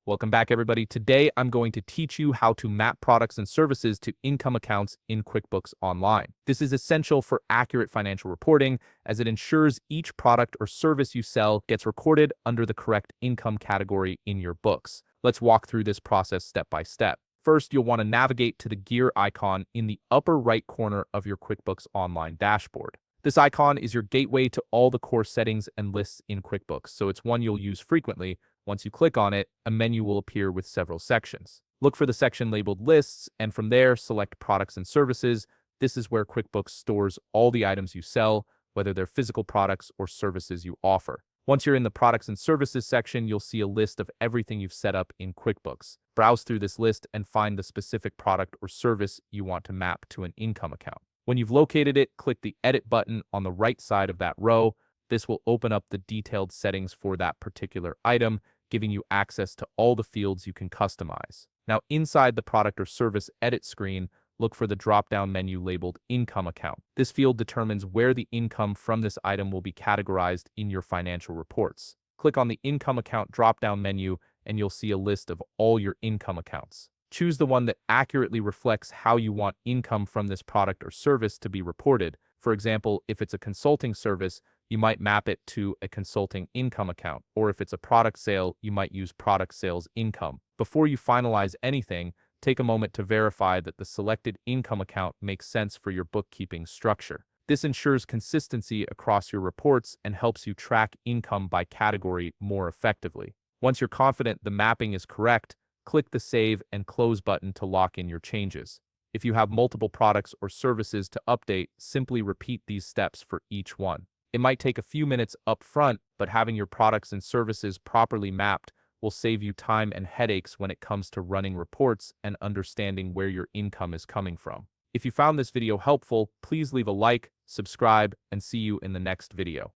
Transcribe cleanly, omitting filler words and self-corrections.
Welcome back, everybody. Today, I'm going to teach you how to map products and services to income accounts in QuickBooks Online. This is essential for accurate financial reporting as it ensures each product or service you sell gets recorded under the correct income category in your books. Let's walk through this process step by step. First, you'll want to navigate to the gear icon in the upper right corner of your QuickBooks Online dashboard. This icon is your gateway to all the core settings and lists in QuickBooks, so it's one you'll use frequently. Once you click on it, a menu will appear with several sections. Look for the section labeled Lists, and from there, select Products and Services. This is where QuickBooks stores all the items you sell, whether they're physical products or services you offer. Once you're in the Products and Services section, you'll see a list of everything you've set up in QuickBooks. Browse through this list and find the specific product or service you want to map to an income account. When you've located it, click the Edit button on the right side of that row. This will open up the detailed settings for that particular item, giving you access to all the fields you can customize. Now, inside the product or service edit screen, look for the drop-down menu labeled Income Account. This field determines where the income from this item will be categorized in your financial reports. Click on the Income Account drop-down menu, and you'll see a list of all your income accounts. Choose the one that accurately reflects how you want income from this product or service to be reported. For example, if it's a consulting service, you might map it to a consulting income account, or if it's a product sale, you might use product sales income. Before you finalize anything, take a moment to verify that the selected income account makes sense for your bookkeeping structure. This ensures consistency across your reports and helps you track income by category more effectively. Once you're confident the mapping is correct, click the Save and Close button to lock in your changes. If you have multiple products or services to update, simply repeat these steps for each one. It might take a few minutes up front, but having your products and services properly mapped will save you time and headaches when it comes to running reports and understanding where your income is coming from. If you found this video helpful, please leave a like, subscribe, and see you in the next video.